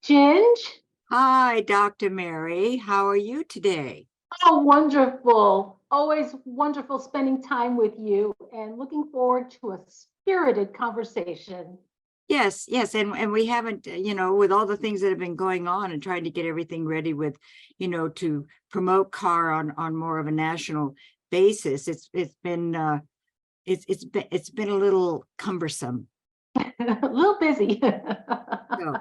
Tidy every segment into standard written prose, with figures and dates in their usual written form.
Ginge? Hi, Dr. Mary. How are you today? Oh, wonderful. Always wonderful spending time with you and looking forward to a spirited conversation. Yes, and we haven't, with all the things that have been going on and trying to get everything ready with, to promote Carr on more of a national basis. It's been a little cumbersome. A little busy. So,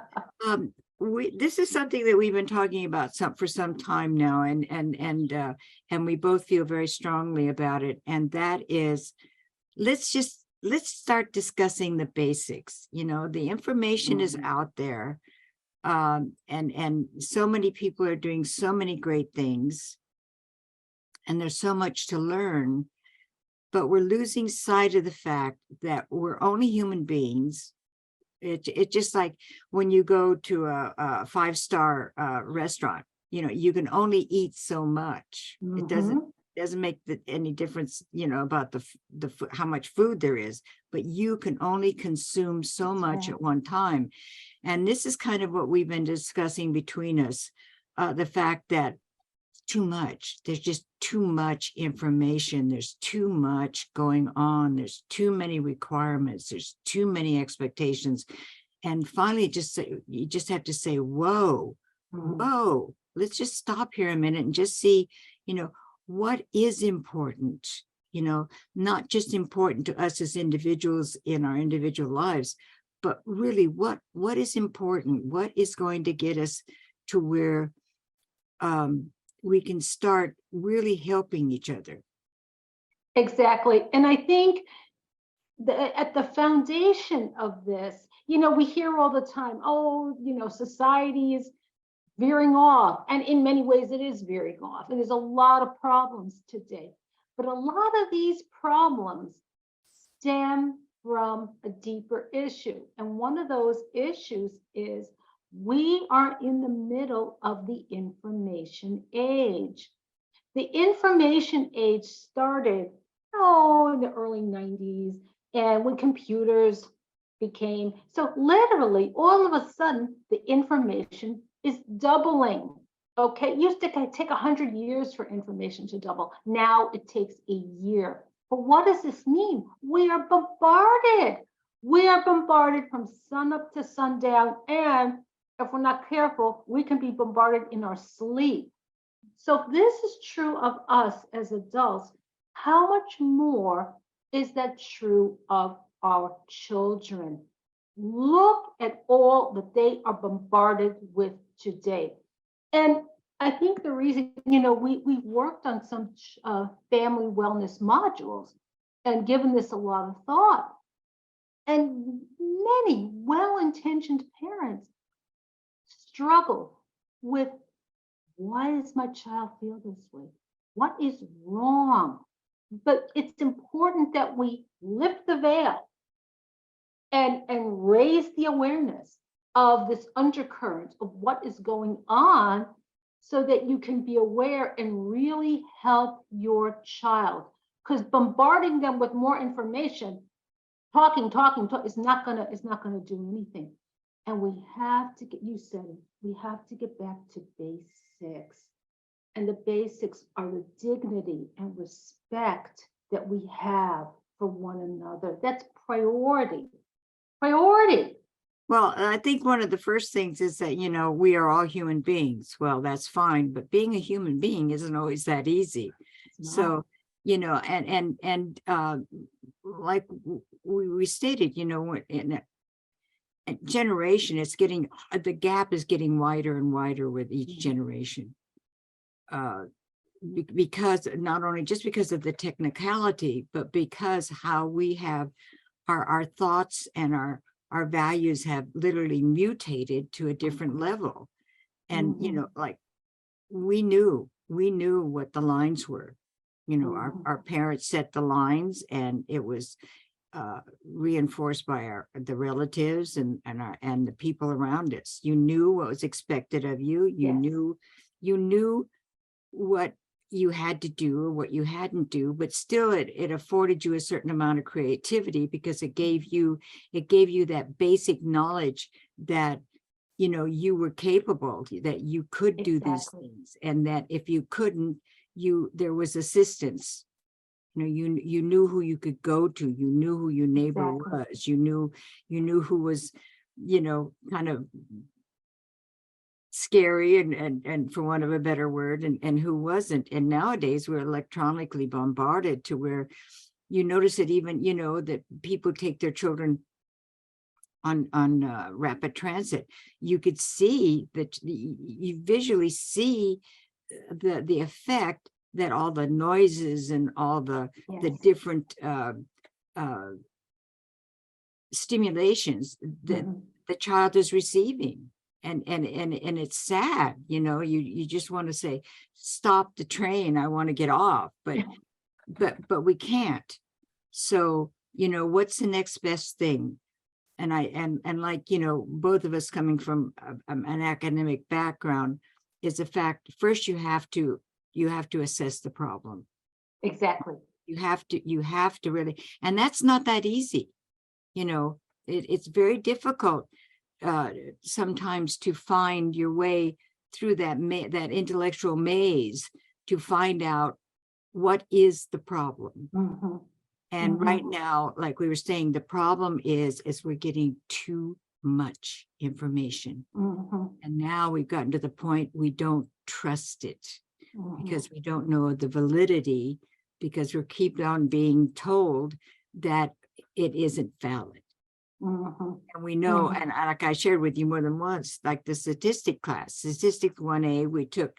this is something that we've been talking about for some time now, and we both feel very strongly about it, and that is let's start discussing the basics. The information is out there, and so many people are doing so many great things, and there's so much to learn, but we're losing sight of the fact that we're only human beings. It just like when you go to a five-star restaurant, you can only eat so much. It doesn't make any difference, about the how much food there is, but you can only consume so much at one time. And this is kind of what we've been discussing between us, the fact that too much. There's just too much information. There's too much going on. There's too many requirements. There's too many expectations. And finally, you just have to say, whoa, let's just stop here a minute and just see, what is important, not just important to us as individuals in our individual lives, but really what is important, what is going to get us to where we can start really helping each other. Exactly. And I think at the foundation of this, we hear all the time, society is veering off. And in many ways, it is veering off. And there's a lot of problems today. But a lot of these problems stem from a deeper issue. And one of those issues is we are in the middle of the information age. The information age started, in the early 90s, and when computers became, so literally all of a sudden, the information is doubling. Okay, it used to take 100 years for information to double. Now it takes a year. But what does this mean? We are bombarded. We are bombarded from sun up to sundown, and if we're not careful, we can be bombarded in our sleep. So if this is true of us as adults, how much more is that true of our children? Look at all that they are bombarded with today. And I think the reason, we've worked on some family wellness modules and given this a lot of thought. And many well-intentioned parents struggle with, why does my child feel this way? What is wrong? But it's important that we lift the veil and raise the awareness of this undercurrent of what is going on so that you can be aware and really help your child. Because bombarding them with more information, talking is not gonna do anything. And we have to get, you said it, we have to get back to basics. And the basics are the dignity and respect that we have for one another. That's priority. Priority. Well, I think one of the first things is that, we are all human beings. Well, that's fine, but being a human being isn't always that easy. So, and like we stated, in a generation, the gap is getting wider and wider with each generation. Because not only just because of the technicality, but because how we have our thoughts and our values have literally mutated to a different level. And, like we knew what the lines were, our parents set the lines, and it was reinforced by the relatives and the people around us. You knew what was expected of you. You knew what you had to do or what you hadn't do, but still it afforded you a certain amount of creativity because it gave you that basic knowledge that you were capable, that you could do these Exactly. things, and that if you couldn't, there was assistance. You knew who you could go to, you knew who your neighbor Exactly. was, you knew who was, kind of scary and for want of a better word, and who wasn't. And nowadays we're electronically bombarded to where you notice it even, that people take their children on rapid transit. You could see that, you visually see the effect that all the noises and all the Yes. different stimulations that Mhm. the child is receiving. And it's sad, you just want to say, stop the train, I want to get off, but we can't. So, what's the next best thing? And like, both of us coming from an academic background, is the fact, first you have to assess the problem. Exactly. You have to really, and that's not that easy. It's very difficult sometimes to find your way through that intellectual maze to find out what is the problem. Mhm. And Mhm. right now, like we were saying, the problem is we're getting too much information. Mhm. And now we've gotten to the point we don't trust it Mhm. because we don't know the validity, because we keep on being told that it isn't valid. Mhm. And we know, Mhm. and like I shared with you more than once, like the statistics 1A, we took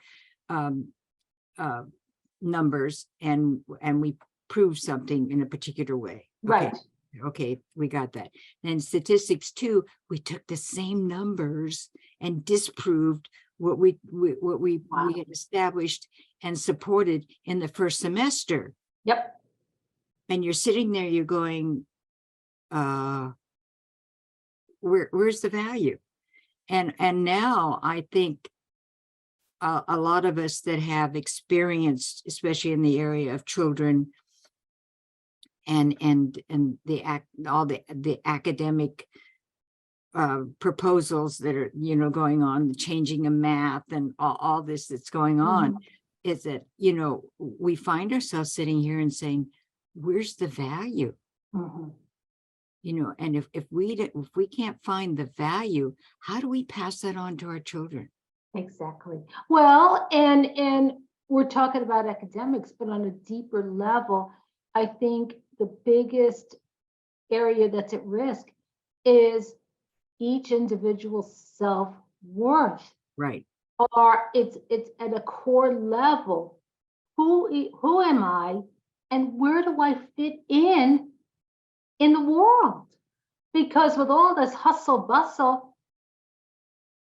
numbers and we proved something in a particular way. Okay. Right. Okay, we got that. Then statistics 2, we took the same numbers and disproved what we Wow. had established and supported in the first semester. Yep. And you're sitting there, you're going, where's the value? And now I think a lot of us that have experienced, especially in the area of children and all the academic proposals that are going on, the changing of math and all this that's going on, Mhm. is that we find ourselves sitting here and saying, where's the value? Mhm. And if we can't find the value, how do we pass that on to our children? Exactly. Well, and we're talking about academics, but on a deeper level, I think the biggest area that's at risk is each individual's self-worth. Right. Or it's at a core level. Who am I, and where do I fit in the world? Because with all this hustle bustle,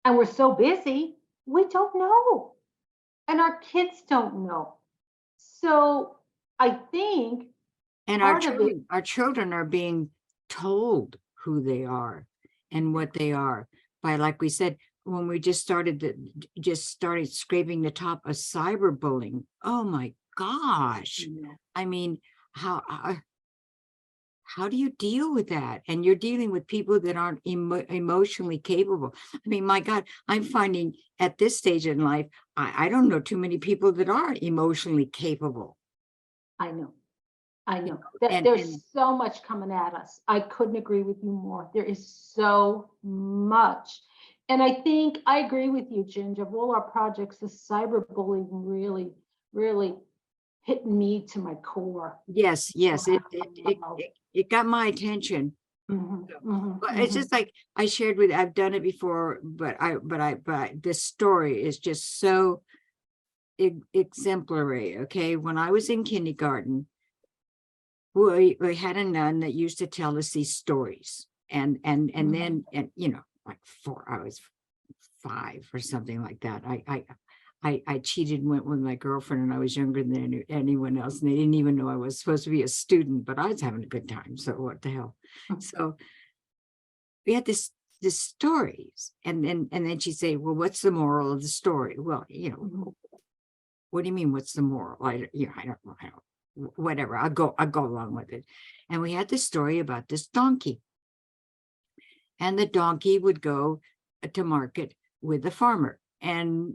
and we're so busy, we don't know. And our kids don't know. So I think And part of it, our children are being told who they are and what they are by, like we said, when we just started scraping the top of cyberbullying. Oh my gosh. I mean, how do you deal with that? And you're dealing with people that aren't emotionally capable. I mean, my God, I'm finding at this stage in life, I don't know too many people that are emotionally capable. I know. I You know know, that and there's so much coming at us. I couldn't agree with you more. There is so much. And I think I agree with you, Ginge. Of all our projects, the cyberbullying really hit me to my core. yes, Wow. it got my attention. Mhm, So, mhm, but it's mhm. just like I shared with, I've done it before, but this story is just so exemplary. Okay, when I was in kindergarten, we had a nun that used to tell us these stories, and then like I was 5 or something like that. I cheated and went with my girlfriend, and I was younger than anyone else, and they didn't even know I was supposed to be a student, but I was having a good time. So what the hell? So we had this stories, and then she'd say, well, what's the moral of the story? Well, Mhm. what do you mean, what's the moral? I don't know, whatever, I'll go along with it. And we had this story about this donkey, and the donkey would go to market with the farmer, and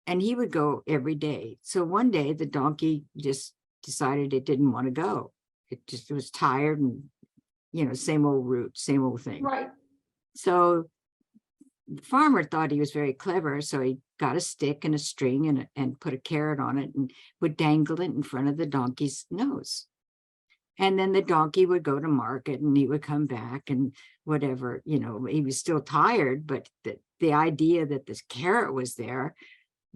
he would go every day. So one day the donkey just decided it didn't want to go. It was tired, and same old route, same old thing. Right. So the farmer thought he was very clever, so he got a stick and a string and put a carrot on it and would dangle it in front of the donkey's nose. And then the donkey would go to market, and he would come back, and whatever, he was still tired, but the idea that this carrot was there,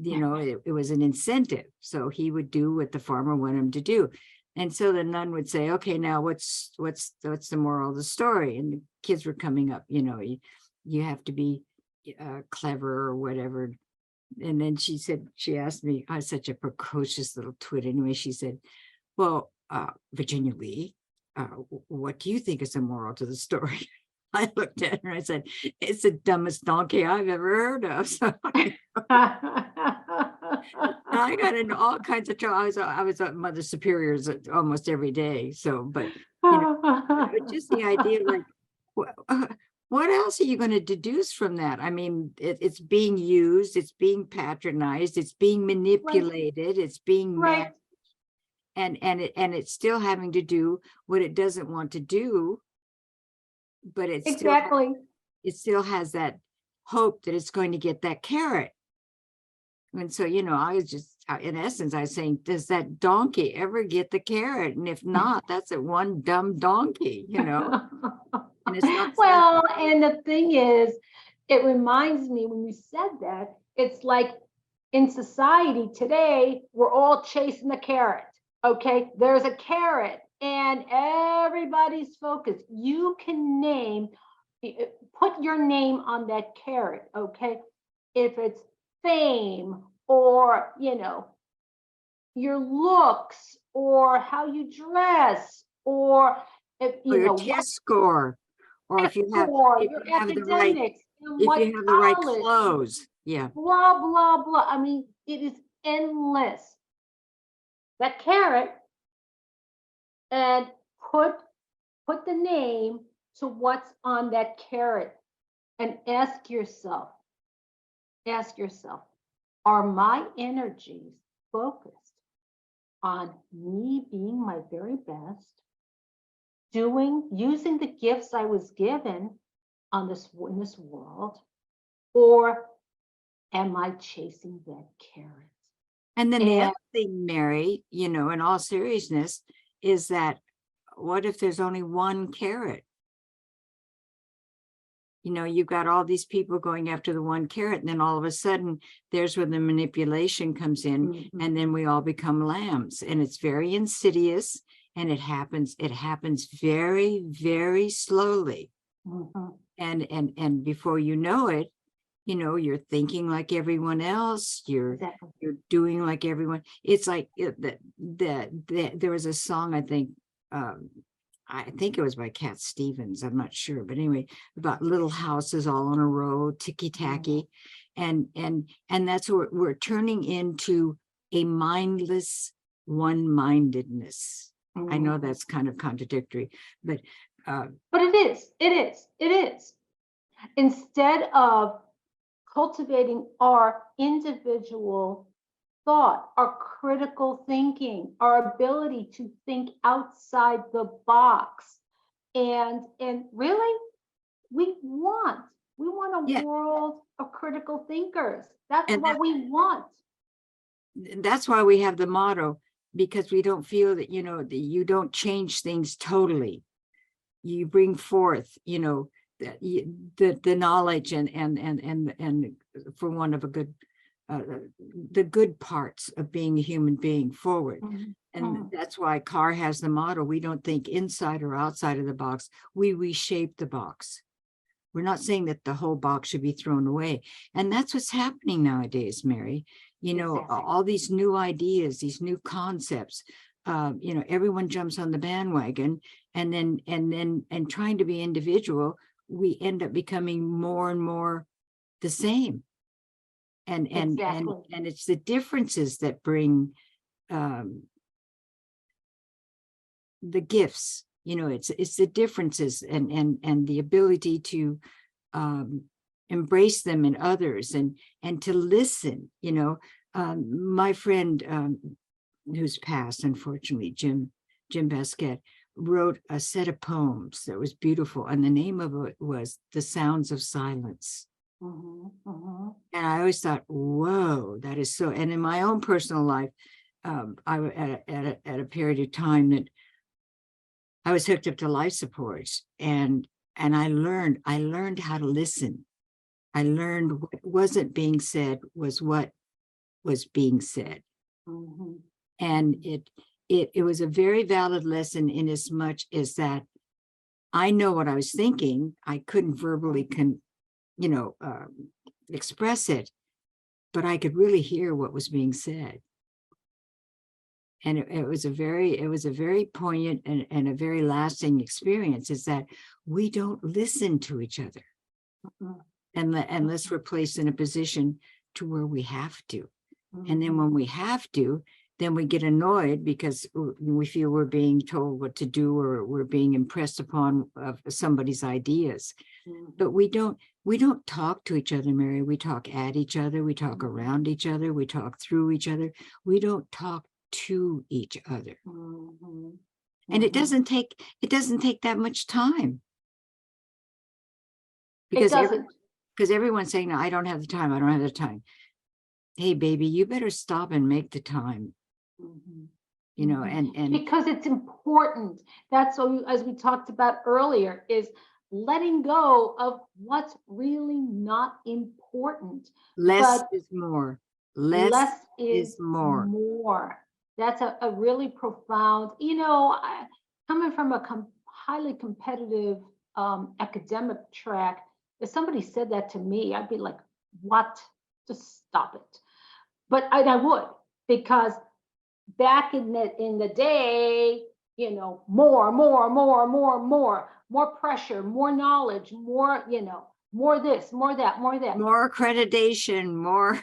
it was an incentive. So he would do what the farmer wanted him to do. And so the nun would say, okay, now what's the moral of the story? And the kids were coming up, you have to be clever or whatever. And then she asked me, I was such a precocious little twit anyway. She said, well, Virginia Lee, what do you think is the moral to the story? I looked at her and I said, it's the dumbest donkey I've ever heard of. So I got into all kinds of trouble. I was at Mother Superior's almost every day. So, but just the idea, like, what else are you going to deduce from that? I mean, it's being used, it's being patronized, it's being manipulated, it's being right. and it's still having to do what it doesn't want to do, but Exactly. It still has that hope that it's going to get that carrot. And so, I was just, in essence, I was saying, does that donkey ever get the carrot? And if not, that's a one dumb donkey, And it's not well, and the thing is, it reminds me when you said that, it's like in society today, we're all chasing the carrot. Okay, there's a carrot and everybody's focused. You can put your name on that carrot. Okay, if it's fame or, your looks or how you dress or if your test score, or if you have the right clothes, yeah, blah blah blah. I mean, it is endless. That carrot, and put the name to what's on that carrot, and ask yourself, are my energies focused on me being my very best, using the gifts I was given in this world, or am I chasing that carrot? And then the other thing, Mary, in all seriousness, is that what if there's only one carrot? You've got all these people going after the one carrot, and then all of a sudden there's where the manipulation comes in, and then we all become lambs, and it's very insidious, and it happens very, very slowly. And before you know it, you're thinking like everyone else, you're doing like everyone. It's like there was a song, I think it was by Cat Stevens, I'm not sure, but anyway, about little houses all on a row, ticky-tacky. And that's what we're turning into, a mindless one-mindedness. I know that's kind of contradictory, but it is. Instead of cultivating our individual thought, our critical thinking, our ability to think outside the box, and really, we want a world of critical thinkers. That's what we want. That's why we have the motto, because we don't feel that, that you don't change things totally. You bring forth, the knowledge and for one of a good, the good parts of being a human being forward. And that's why Carr has the motto, we don't think inside or outside of the box, we reshape the box. We're not saying that the whole box should be thrown away. And that's what's happening nowadays, Mary. All these new ideas, these new concepts, everyone jumps on the bandwagon, and trying to be individual, we end up becoming more and more the same. And it's the differences that bring the gifts. It's the differences and the ability to embrace them in others, and to listen. My friend who's passed, unfortunately, Jim Basquette, wrote a set of poems that was beautiful, and the name of it was The Sounds of Silence. And I always thought, whoa, that is so. And in my own personal life, I was at a period of time that I was hooked up to life support, and I learned how to listen. I learned what wasn't being said was what was being said. And it was a very valid lesson, in as much as that I know what I was thinking. I couldn't verbally express it, but I could really hear what was being said. And it was a very poignant and a very lasting experience, is that we don't listen to each other. Unless we're placed in a position to where we have to. And then when we have to, then we get annoyed because we feel we're being told what to do, or we're being impressed upon of somebody's ideas. But we don't talk to each other, Mary. We talk at each other. We talk around each other. We talk through each other. We don't talk to each other. And it doesn't take that much time. Because everyone's saying, no, I don't have the time. I don't have the time. Hey, baby, you better stop and make the time. And because it's important. That's what, as we talked about earlier, is letting go of what's really not important. Less is more. Less is more. That's a really profound, coming from a highly competitive academic track, if somebody said that to me, I'd be like, what? Just stop it. But I would, because back in the day, more pressure, more knowledge, more this, more that, more accreditation, more.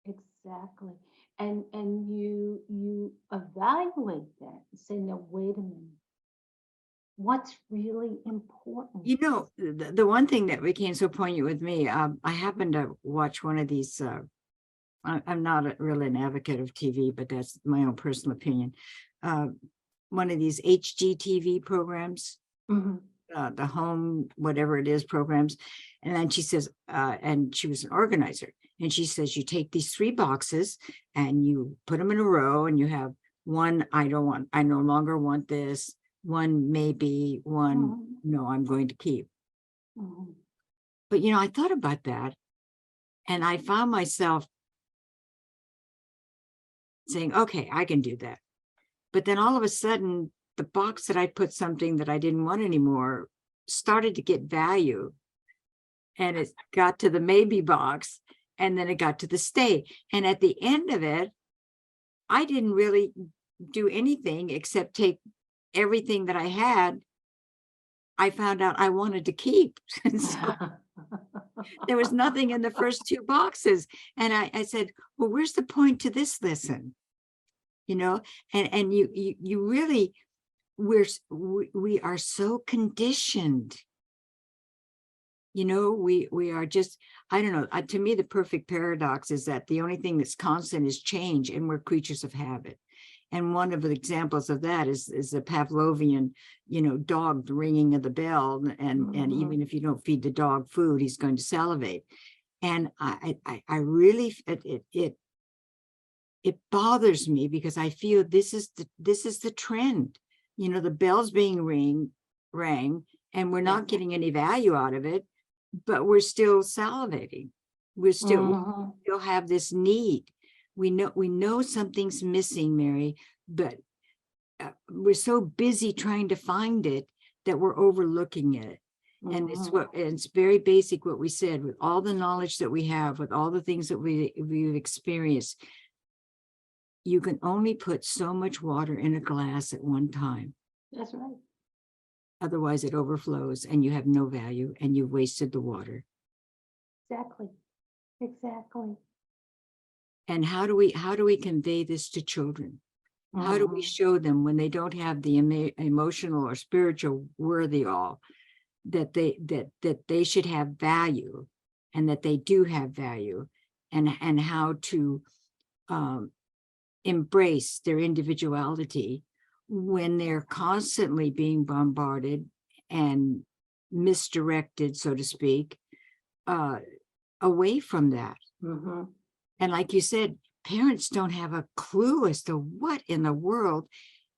Exactly. And you evaluate that and say, no, wait a minute. What's really important? The one thing that became so poignant with me, I happened to watch one of these, I'm not really an advocate of TV, but that's my own personal opinion. One of these HGTV programs, the home, whatever it is, programs. And then she says, and she was an organizer, and she says, you take these 3 boxes and you put them in a row, and you have one, I no longer want this. One maybe, one no, I'm going to keep. But I thought about that, and I found myself saying, okay, I can do that. But then all of a sudden, the box that I put something that I didn't want anymore started to get value, and it got to the maybe box, and then it got to the stay. And at the end of it, I didn't really do anything except take everything that I had. I found out I wanted to keep. And so there was nothing in the first 2 boxes. And I said, well, where's the point to this lesson? And you really, we are so conditioned. We are just, I don't know, to me, the perfect paradox is that the only thing that's constant is change, and we're creatures of habit. And one of the examples of that is the Pavlovian, dog, the ringing of the bell. And even if you don't feed the dog food, he's going to salivate. And I really, it bothers me, because I feel this is the trend. The bell's being rang, and we're not getting any value out of it, but we're still salivating. We still have this need. We know something's missing, Mary, but we're so busy trying to find it that we're overlooking it. And it's very basic what we said, with all the knowledge that we have, with all the things that we've experienced. You can only put so much water in a glass at one time. That's right. Otherwise it overflows and you have no value, and you've wasted the water. Exactly. And how do we convey this to children? How do we show them, when they don't have the emotional or spiritual wherewithal, that they should have value, and that they do have value, and how to embrace their individuality when they're constantly being bombarded and misdirected, so to speak, away from that. Mhm. And like you said, parents don't have a clue as to what in the world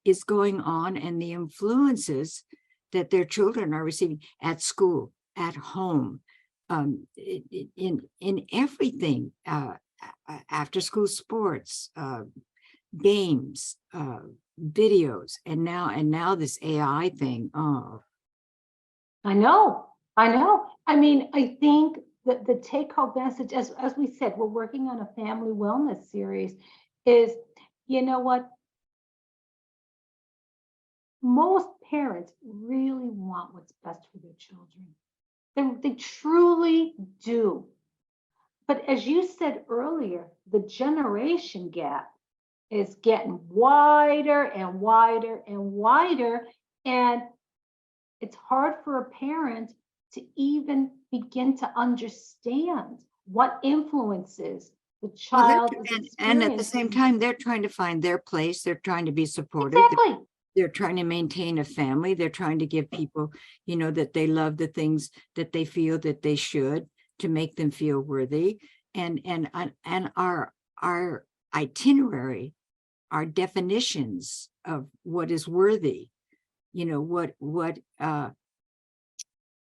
is going on, and the influences that their children are receiving at school, at home, in everything, after school sports, games, videos, and now this AI thing. Oh, I know, I know. I mean, I think that the take-home message, as we said, we're working on a family wellness series, is, you know what? Most parents really want what's best for their children. They truly do. But as you said earlier, the generation gap is getting wider and wider and wider. And it's hard for a parent to even begin to understand what influences the well, child is and at the same experiencing. time, they're trying to find their place. They're trying to be supportive. Exactly. They're trying to maintain a family. They're trying to give people, that they love the things that they feel that they should, to make them feel worthy. And our itinerary, our definitions of what is worthy,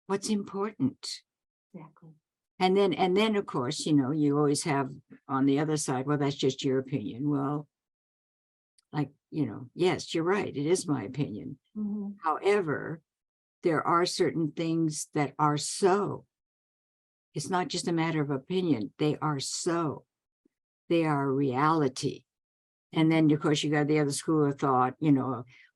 what's important. Exactly. And then of course, you always have on the other side, well, that's just your opinion. Well, like, yes, you're right. It is my opinion. Mhm. However, there are certain things that are so. It's not just a matter of opinion. They are so. They are reality. And then, of course, you got the other school of thought,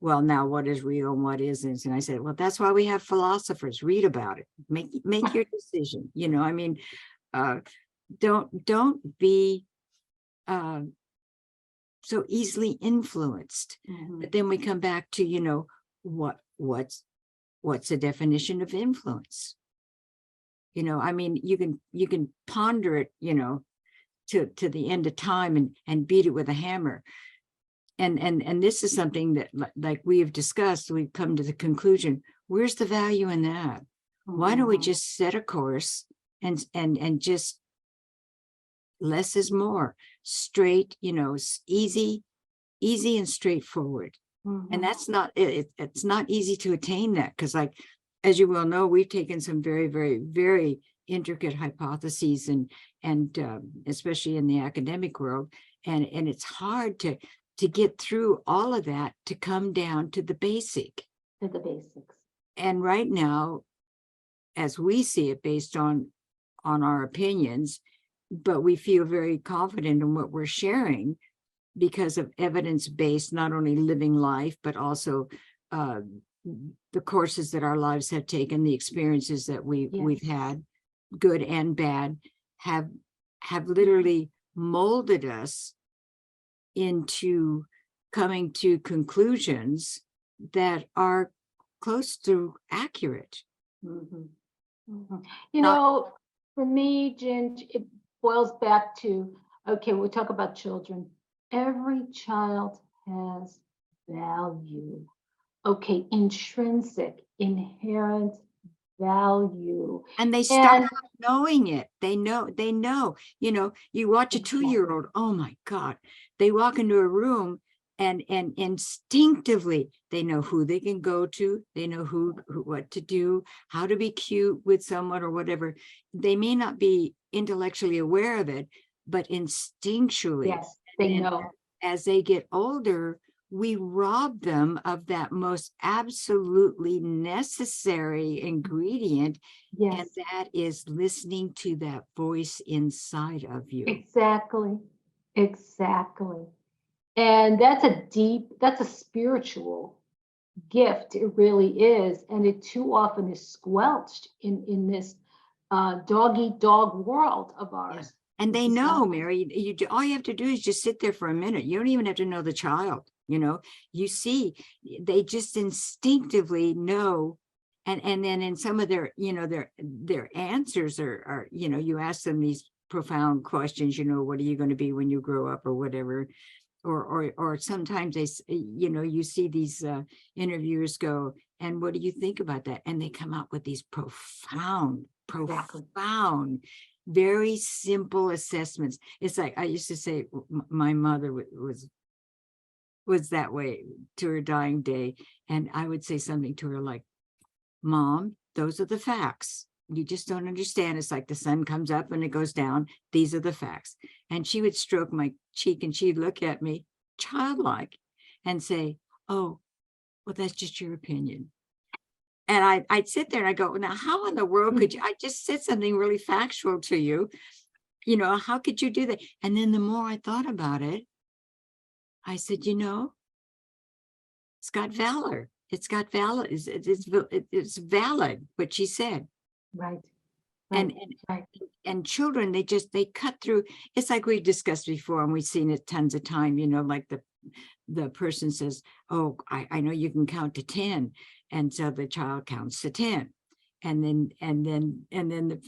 well, now what is real and what isn't? And I said, well, that's why we have philosophers. Read about it. Make your decision. I mean, don't be so easily influenced. Mhm. But then we come back to, what's the definition of influence? I mean, you can ponder it, to the end of time, and beat it with a hammer. And this is something that, like we have discussed, we've come to the conclusion, where's the value in that? Why don't we Mhm. just set a course and just less is more, straight, easy and straightforward. And Mhm. that's not it's not easy to attain that, because, like, as you well know, we've taken some very, very, very intricate hypotheses, and especially in the academic world, and it's hard to get through all of that to come down to the basic. To the basics. And right now, as we see it, based on our opinions, but we feel very confident in what we're sharing because of evidence-based, not only living life, but also the courses that our lives have taken, the experiences that we've Yes. had, good and bad, have literally molded us into coming to conclusions that are close to accurate. Mhm. Mhm. Not For me, Ginge, it boils back to, okay, we talk about children. Every child has value. Okay, intrinsic, inherent value. and they start And out knowing it. They know, you watch a exactly, 2-year-old, oh my God, they walk into a room and instinctively they know who they can go to. They know who what to do, how to be cute with someone or whatever. They may not be intellectually aware of it, but instinctually. yes, they And know. as they get older, we rob them of that most absolutely necessary ingredient, and Yes, that is listening to that voice inside of you. exactly, exactly. And that's a spiritual gift. It really is. And it too often is squelched in this dog eat dog world of Yeah. ours. And This they is know, not, Mary, all you have to do is just sit there for a minute. You don't even have to know the child. You see, they just instinctively know and then in some of their, their answers are, you ask them these profound questions, what are you going to be when you grow up or whatever, or sometimes you see these interviewers go, and what do you think about that? And they come out with these profound, very simple assessments. It's like I used to say, my mother was that way to her dying day, and I would say something to her like, Mom, those are the facts. You just don't understand. It's like the sun comes up and it goes down. These are the facts. And she would stroke my cheek and she'd look at me childlike and say, oh, well, that's just your opinion. And I'd sit there and I go, now, how in the world could you? I just said something really factual to you. How could you do that? And then the more I thought about it, I said, it's got valor. It's got valid. It's valid what she said. Right. And children, they cut through. It's like we discussed before, and we've seen it tons of time. like the person says, "Oh, I know you can count to 10," and so the child counts to 10, and then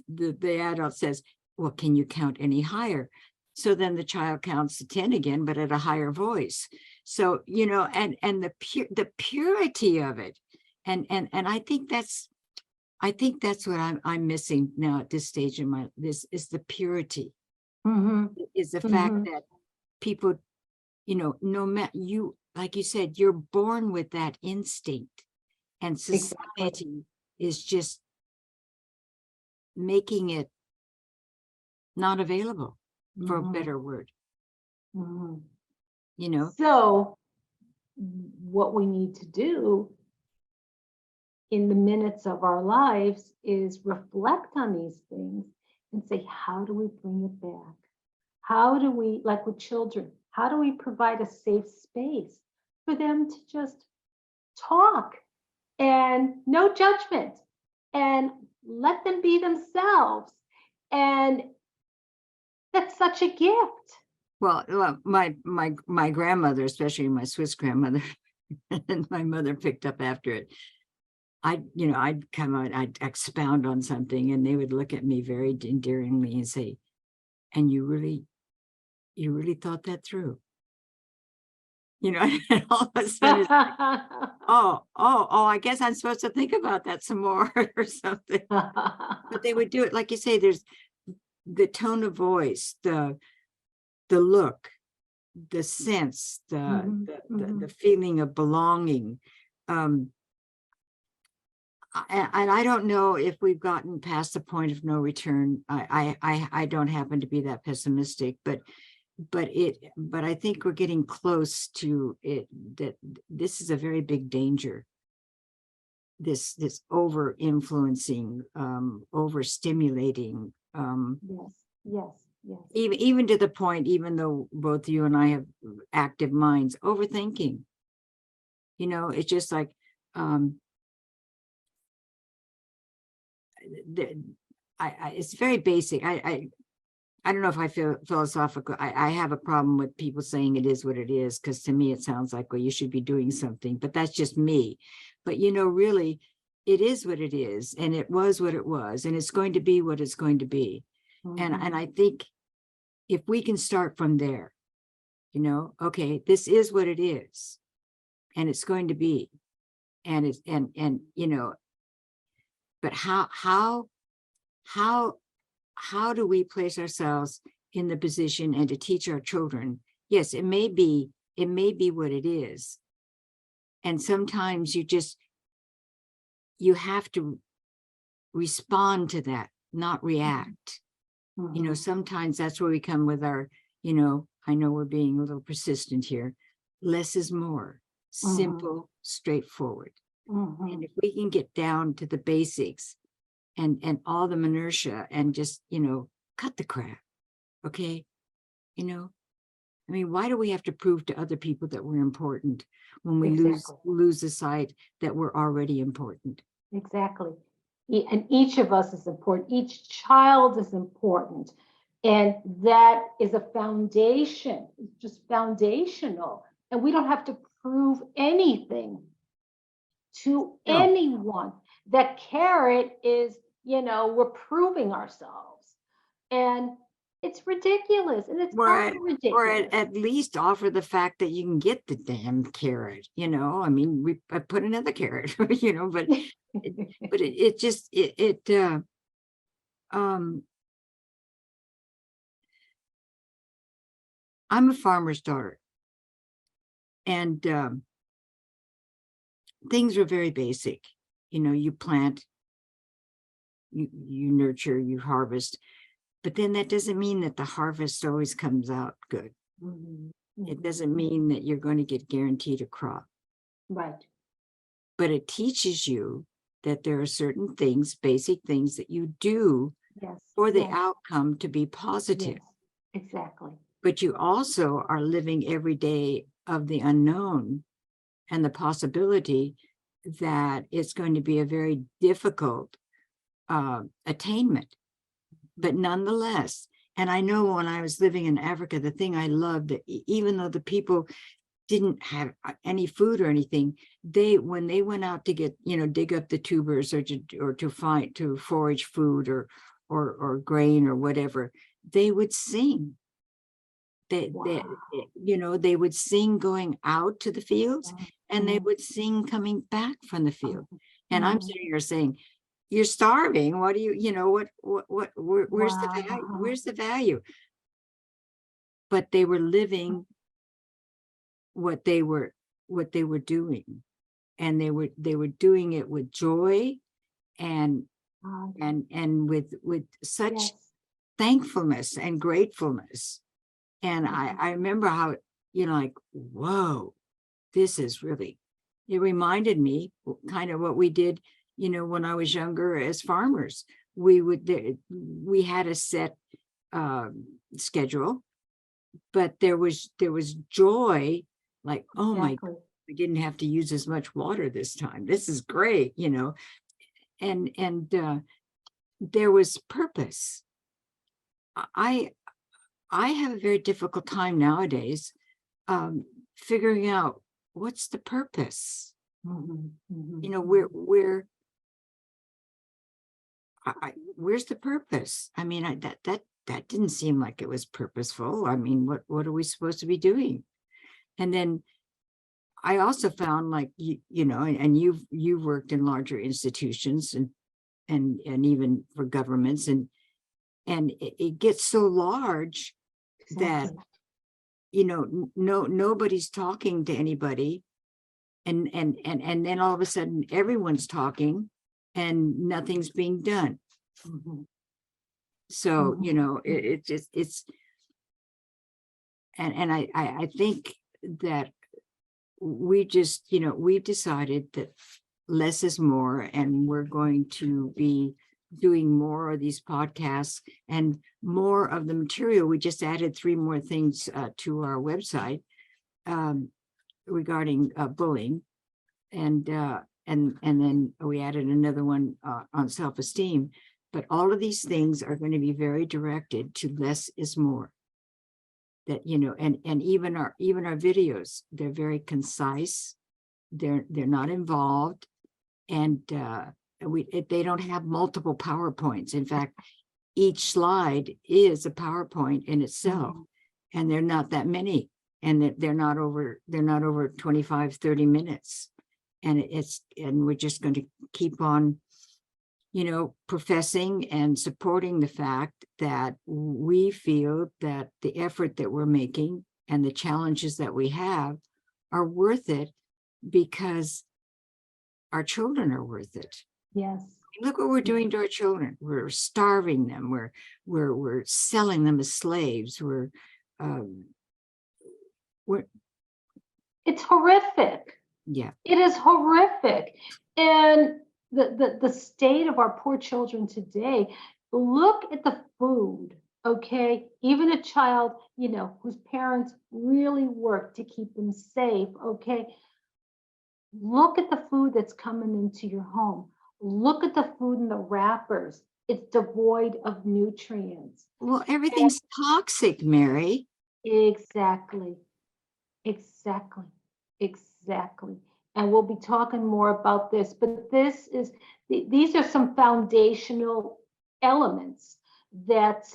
the adult says, "Well, can you count any higher?" So then the child counts to 10 again, but at a higher voice. So, and the purity of it. And I think that's what I'm missing now at this stage in this is the purity. Is the fact that people, no matter like you said, you're born with that instinct, and society is just making it not available, for a better word. So what we need to do in the minutes of our lives is reflect on these things and say, how do we bring it back? How do we, like with children, how do we provide a safe space for them to just talk and no judgment and let them be themselves? And that's such a gift. Well, my grandmother, especially my Swiss grandmother, and my mother picked up after it. I'd come out, I'd expound on something, and they would look at me very endearingly and say, "And you really thought that through?" And all of a sudden, it's like, oh, I guess I'm supposed to think about that some more or something. But they would do it, like you say. There's the tone of voice, the look, the sense, the feeling of belonging. And I don't know if we've gotten past the point of no return. I don't happen to be that pessimistic, but I think we're getting close to it. That this is a very big danger. This over influencing, over stimulating. Yes. Even to the point, even though both you and I have active minds, overthinking. It's just like it's very basic. I don't know if I feel philosophical. I have a problem with people saying it is what it is, because to me it sounds like, well, you should be doing something, but that's just me. But really, it is what it is, and it was what it was, and it's going to be what it's going to be. And I think if we can start from there, okay, this is what it is, and it's going to be, and it's and but how do we place ourselves in the position and to teach our children? Yes, it may be what it is, and sometimes you have to respond to that, not react. Sometimes that's where we come with our, I know we're being a little persistent here. Less is more. Simple, straightforward. And if we can get down to the basics and all the minutia and just, cut the crap. Okay. Why do we have to prove to other people that we're important when we lose the sight that we're already important? Exactly. And each of us is important. Each child is important. And that is a foundation, just foundational. And we don't have to prove anything to No. anyone. That carrot is, we're proving ourselves. And it's ridiculous. And it's Or gotten ridiculous. at least offer the fact that you can get the damn carrot, I mean, I put another carrot, but it just, I'm a farmer's daughter, and things are very basic. You plant, you nurture, you harvest, but then that doesn't mean that the harvest always comes out good. Mhm. It doesn't mean that you're going to get guaranteed a crop, Right. but it teaches you that there are certain things, basic things that you do Yes. for the Yes. outcome to be positive. Yes. Exactly. But you also are living every day of the unknown and the possibility that it's going to be a very difficult attainment. But nonetheless, and I know when I was living in Africa, the thing I loved, that even though the people didn't have any food or anything, when they went out to get, dig up the tubers or to forage food or grain or whatever, they would sing. They would sing going out to the fields, and they would sing coming back from the field. And I'm sitting here saying, you're starving. What do where's the value? Where's the value? But they were living what they were doing, and they were doing it with joy and with such thankfulness and gratefulness. And I remember how, like, whoa, this is really, it reminded me kind of what we did, when I was younger as farmers. We had a set schedule, but there was joy, like, oh my, we didn't have to use as much water this time. This is great, and there was purpose. I have a very difficult time nowadays figuring out what's the purpose. Where's the purpose? I mean, that didn't seem like it was purposeful. I mean, what are we supposed to be doing? And then I also found, like, and you've worked in larger institutions and even for governments, and it gets so large that nobody's talking to anybody, and then all of a sudden everyone's talking and nothing's being done. So it's and I think that we just we've decided that less is more, and we're going to be doing more of these podcasts and more of the material. We just added 3 more things to our website regarding bullying, and then we added another one on self-esteem. But all of these things are going to be very directed to less is more. That and even our videos, they're very concise. They're not involved, and they don't have multiple PowerPoints. In fact, each slide is a PowerPoint in itself, and they're not that many, and they're not over 25-30 minutes. And we're just going to keep on professing and supporting the fact that we feel that the effort that we're making and the challenges that we have are worth it, because our children are worth it. Yes. Look what we're doing to our children. We're starving them. We're selling them as slaves. It's horrific. Yeah. It is horrific. And the state of our poor children today, look at the food, okay? Even a child, whose parents really work to keep them safe, okay? Look at the food that's coming into your home. Look at the food in the wrappers. It's devoid of nutrients. Well, everything's toxic, Mary. Exactly. and we'll be talking more about this, but these are some foundational elements that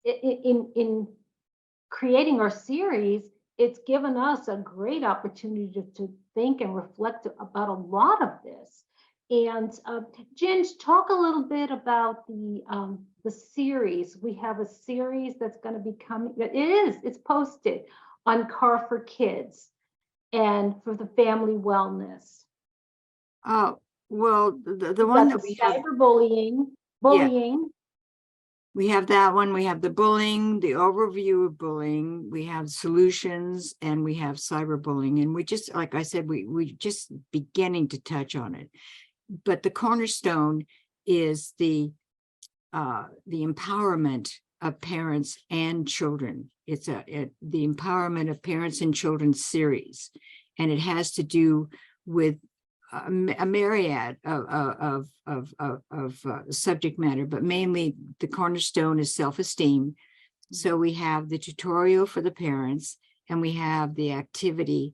in creating our series, it's given us a great opportunity to think and reflect about a lot of this. And Ginge, talk a little bit about the series. We have a series that's going to be coming. It's posted on Carr for Kids and for the family wellness. Oh, well, the one that we have, cyberbullying, bullying. we have that one. We have the bullying, the overview of bullying. We have solutions, and we have cyberbullying. And we just, like I said, we just beginning to touch on it. But the cornerstone is the empowerment of parents and children. It's the empowerment of parents and children series, and it has to do with a myriad of subject matter, but mainly the cornerstone is self-esteem. So we have the tutorial for the parents, and we have the activity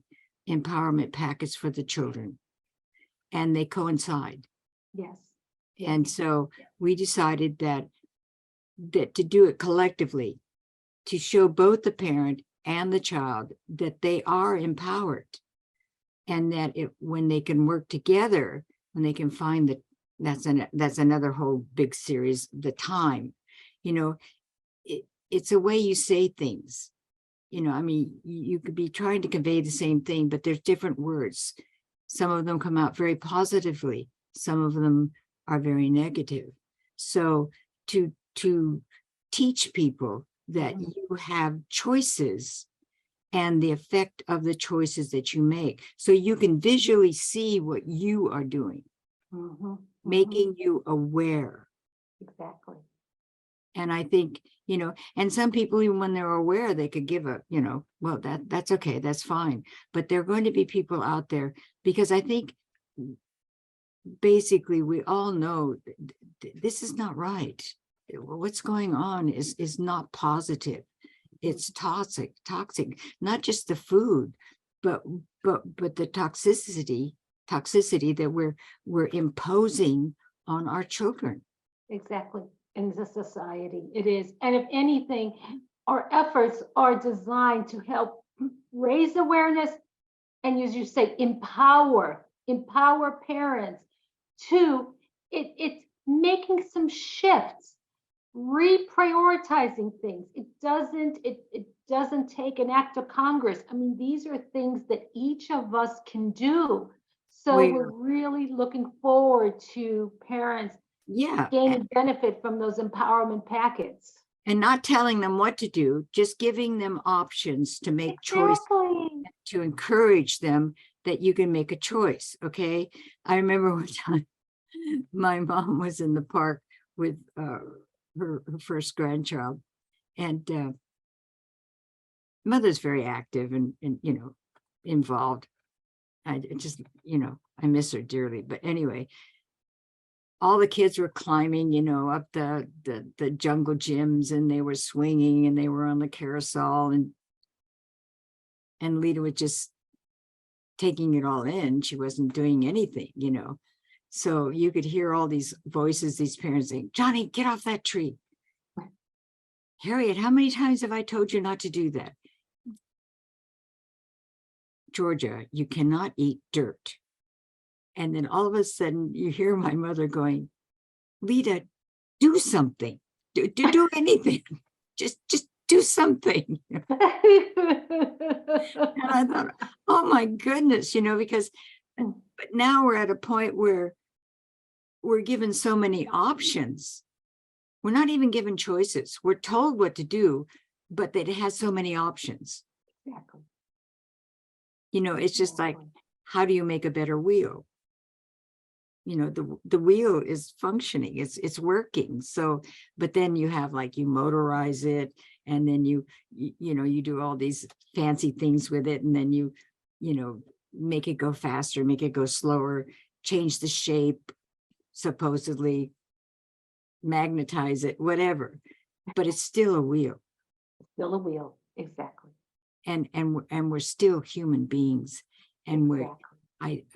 empowerment packets for the children, and they coincide. Yes. And so we decided that to do it collectively, to show both the parent and the child that they are empowered, and that when they can work together, when they can find that's another whole big series, the time, it's a way you say things. I mean, you could be trying to convey the same thing, but there's different words. Some of them come out very positively. Some of them are very negative. So to teach people that you have choices and the effect of the choices that you make, so you can visually see what you are doing, making you aware. Exactly. And I think, and some people, even when they're aware, they could give well, that's okay, that's fine. But there are going to be people out there, because I think basically we all know this is not right. What's going on is not positive. It's toxic, not just the food, but the toxicity that we're imposing on our children. Exactly. In the society, it is. And if anything, our efforts are designed to help raise awareness and, as you say, empower parents to it's making some shifts, reprioritizing things. It doesn't take an act of Congress. I mean, these are things that each of us can do. So we're really looking forward to parents gaining benefit from those empowerment packets. And not telling them what to do, just giving them options to make choice, to encourage them that you can make a choice. Okay. I remember one time my mom was in the park with her first grandchild, and mother's very active and involved. I just, I miss her dearly. But anyway, all the kids were climbing, up the jungle gyms, and they were swinging, and they were on the carousel, and Lita was just taking it all in. She wasn't doing anything, So you could hear all these voices, these parents saying, "Johnny, get off that tree. Harriet, how many times have I told you not to do that? Georgia, you cannot eat dirt." And then all of a sudden you hear my mother going, "Lita, do something. Do anything. Just do something." And I thought, oh my goodness, because but now we're at a point where we're given so many options. We're not even given choices. We're told what to do, but that it has so many options. Exactly. It's just like, how do you make a better wheel? The wheel is functioning, it's working. So, but then you have you motorize it, and then you do all these fancy things with it, and then you make it go faster, make it go slower, change the shape, supposedly magnetize it, whatever. But it's still a wheel. Still a wheel, exactly. And we're still human beings, and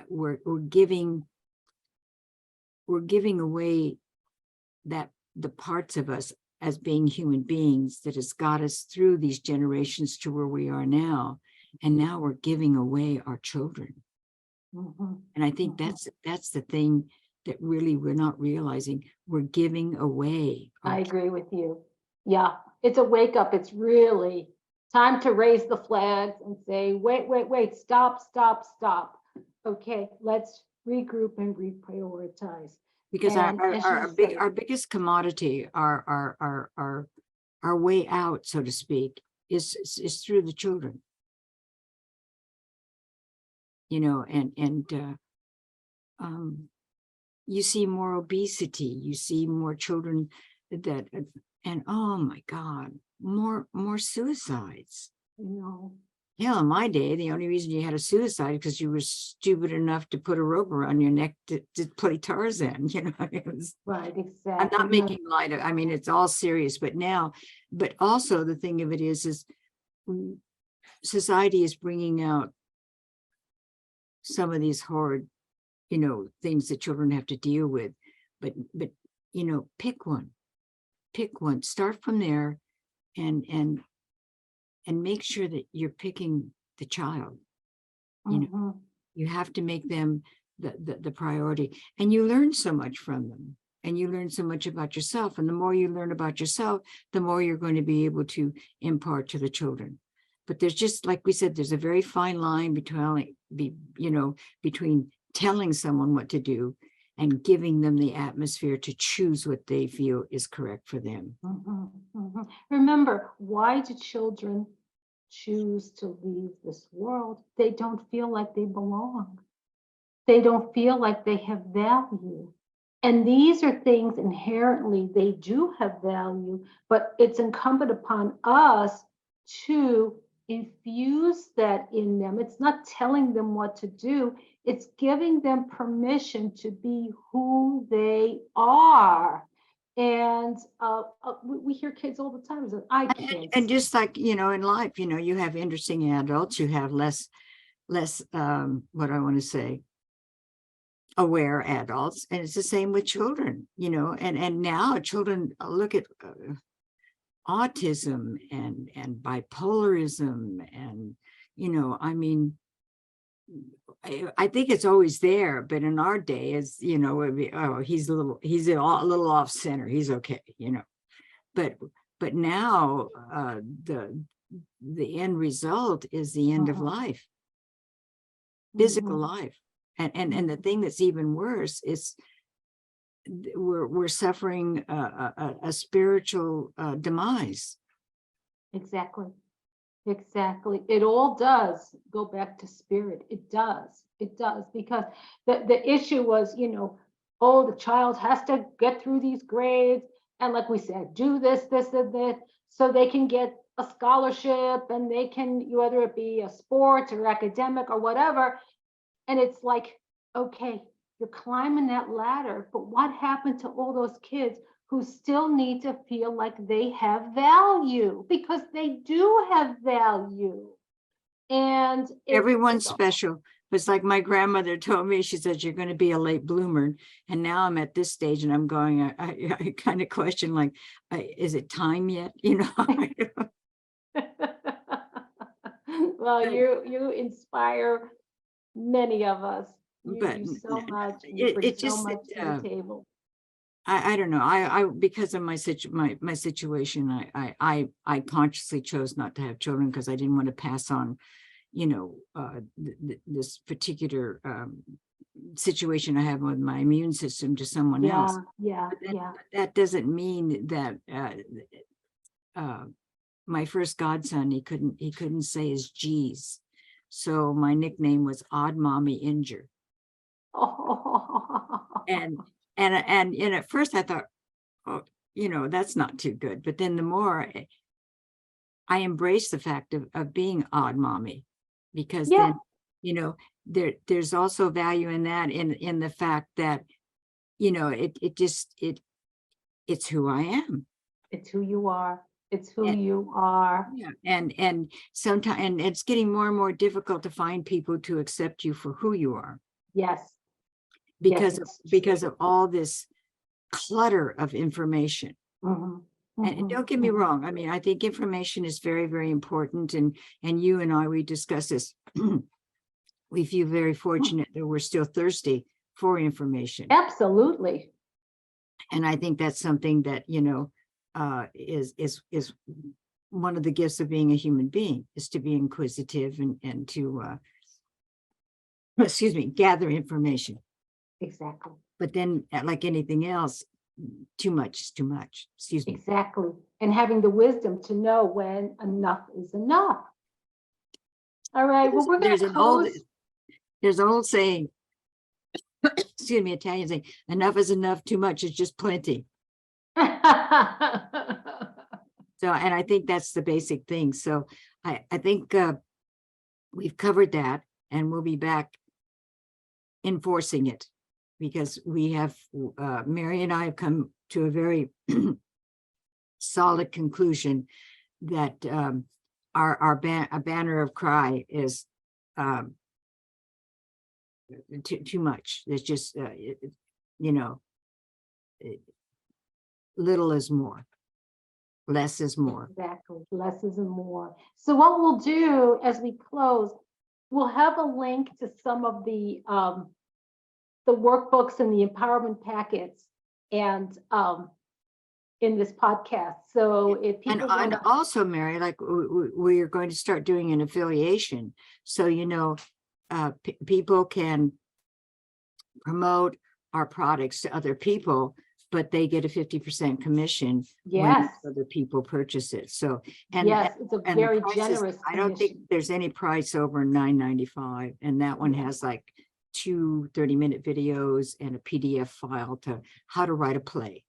we're giving away that the parts of us as being human beings that has got us through these generations to where we are now. And now we're giving away our children. And I think that's the thing that really we're not realizing. We're giving away. I agree with you. Yeah, it's a wake up. It's really time to raise the flags and say, wait, stop. Okay, let's regroup and reprioritize. Because And as you say, our biggest commodity, our way out, so to speak, is through the children. You know, you see more obesity, you see more children that, and oh my God, more suicides. you know, Hell, in my day, the only reason you had a suicide because you were stupid enough to put a rope around your neck to play Tarzan. You know, it was, right, exactly. I'm not making light of, I mean, it's all serious, but also the thing of it is society is bringing out some of these hard, you know, things that children have to deal with, but you know, pick one, start from there, and make sure that you're picking the child. You know, you have to make them the priority, and you learn so much from them, and you learn so much about yourself, and the more you learn about yourself, the more you're going to be able to impart to the children. But there's just, like we said, there's a very fine line between telling someone what to do and giving them the atmosphere to choose what they feel is correct for them. Remember, why do children choose to leave this world? They don't feel like they belong. They don't feel like they have value. And these are things inherently they do have value, but it's incumbent upon us to infuse that in them. It's not telling them what to do. It's giving them permission to be who they are. And we hear kids all the time, kids. And just like, you know, in life, you know, you have interesting adults, you have less what I want to say, aware adults, and it's the same with children, you know, and now children look at autism and bipolarism, and, you know, I mean, I think it's always there, but in our day, as you know, it'd be, oh, he's a little off center, he's okay, you know, but now the end result is the end of life, physical life, and the thing that's even worse is we're suffering a spiritual demise. Exactly. It all does go back to spirit. It does, because the issue was, you know, oh, the child has to get through these grades, and like we said, do this and that, so they can get a scholarship, and they can, whether it be a sports or academic or whatever. And it's like, okay, you're climbing that ladder, but what happened to all those kids who still need to feel like they have value? Because they do have value. And everyone's special. It's like my grandmother told me, she said, you're going to be a late bloomer. And now I'm at this stage and I'm going, I kind of question, like, is it time yet? You know? Well, you inspire many of us. You but do so much. You bring it just so much to the table. I don't know. I because of my situation, I consciously chose not to have children because I didn't want to pass on, you know, this particular situation I have with my immune system to someone else. But that doesn't mean that my first godson, he couldn't say his G's, so my nickname was Odd Mommy Inger. And at first I thought, oh, you know, that's not too good. But then the more I embraced the fact of being odd mommy, because then, you know, there's also value in that, in the fact that, you know, it's who I am. It's who you are. It's who And- you are. Yeah, and sometimes, and it's getting more and more difficult to find people to accept you for who you are Yes. because it's because of all this clutter of information. Mhm, And mhm, don't get me mhm. wrong. I mean, I think information is very, very important. And you and I, we discuss this. We feel very fortunate that we're still thirsty for information. Absolutely. And I think that's something that, is one of the gifts of being a human being, is to be inquisitive and to, excuse me, gather information. Exactly. But then, like anything else, too much is too much. Excuse me. Exactly. And having the wisdom to know when enough is enough. All right. Well, we're going There's to an old, close. there's an old saying, excuse me, Italian saying, enough is enough, too much is just plenty. So, and I think that's the basic thing. So I think we've covered that, and we'll be back enforcing it, because we have, Mary and I have come to a very solid conclusion that our banner of cry is too much. There's just, little is more, less is more. Exactly. Less is more. So what we'll do as we close, we'll have a link to some of the workbooks and the empowerment packets and in this podcast. So if And, people want and to, also, Mary, like we are going to start doing an affiliation. So, people can promote our products to other people, but they get a 50% commission when yes, other people purchase it. So, and yes, it's a and the very prices, generous I don't think commission. there's any price over $9.95. And that one Yeah. has like 2 30-minute videos and a PDF file to how to write a play.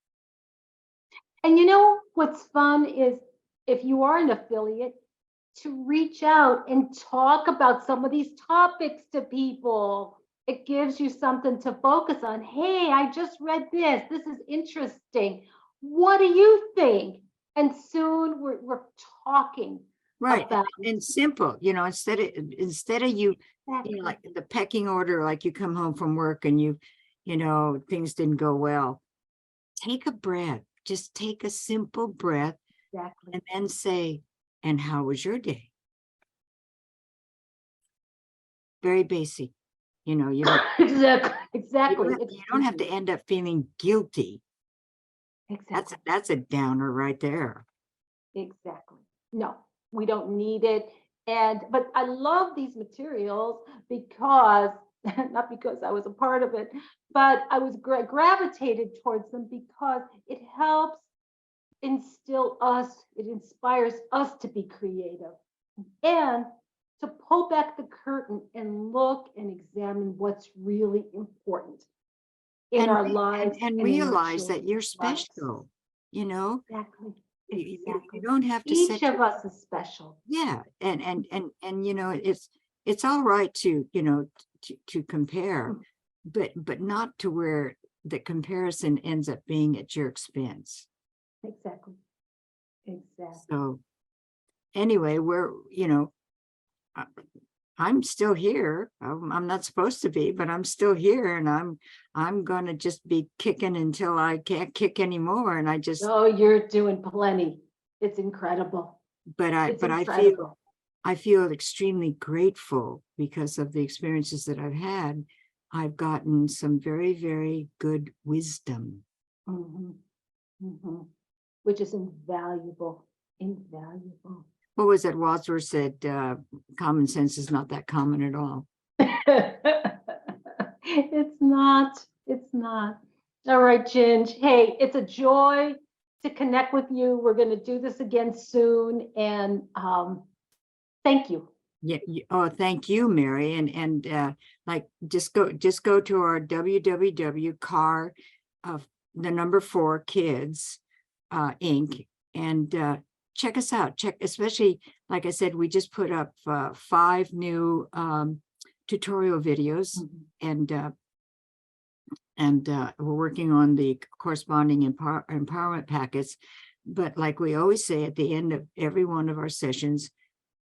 And you know what's fun is if you are an affiliate, to reach out and talk about some of these topics to people. It gives you something to focus on. Hey, I just read this. This is interesting. What do you think? And soon we're talking Right. about And simple, instead of you, exactly. like the pecking order, like you come home from work and things didn't go well. Take a breath, just take a simple breath Exactly. and then say, and how was your day? Very basic, you don't, Exactly. you don't have to end up feeling guilty. Exactly. That's a downer right there. Exactly. No, we don't need it. But I love these materials because, not because I was a part of it, but I was gravitated towards them because it helps instill us, it inspires us to be creative and to pull back the curtain and look and examine what's really important in our lives and and in our realize that you're children's lives. special, Exactly. you Exactly. don't have to Each set of us is special. yeah, and it's all right to to compare, but not to where the comparison ends up being at your expense. Exactly. Exactly. So anyway, I- I'm still here. I'm not supposed to be, but I'm still here, and I'm gonna just be kicking until I can't kick anymore. And Oh, you're doing plenty. It's incredible. It's incredible. I feel extremely grateful because of the experiences that I've had. I've gotten some very, very good wisdom. Mhm, mhm. Which is invaluable. Invaluable. What was it? Wadsworth said, common sense is not that common at all. It's not. It's not. All right, Ginge. Hey, it's a joy to connect with you. We're going to do this again soon. And thank you. Yeah. Oh, thank you, Mary. And like just go to our www.Carr of the number 4 kids Inc. and check us out. Check, especially like I said, we just put up 5 new tutorial videos, and we're working on the corresponding empowerment packets. But like we always say at the end of every one of our sessions,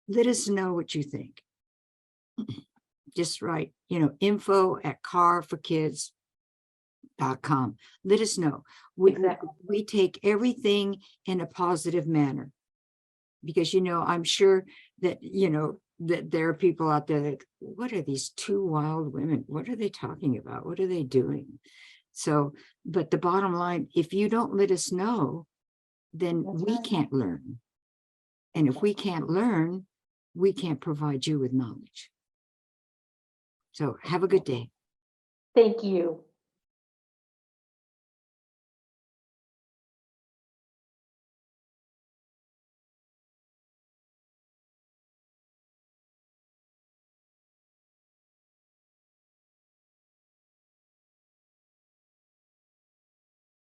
let us know what you think. Just write, info@carforkids.com. Let us know. Exactly. We take everything in a positive manner, because, I'm sure that, that there are people out there that, what are these two wild women? What are they talking about? What are they doing? So, but the bottom line, if you don't let us know, then That's we right. can't learn. And if we can't learn, we can't provide you with knowledge. So have a good day. Thank you.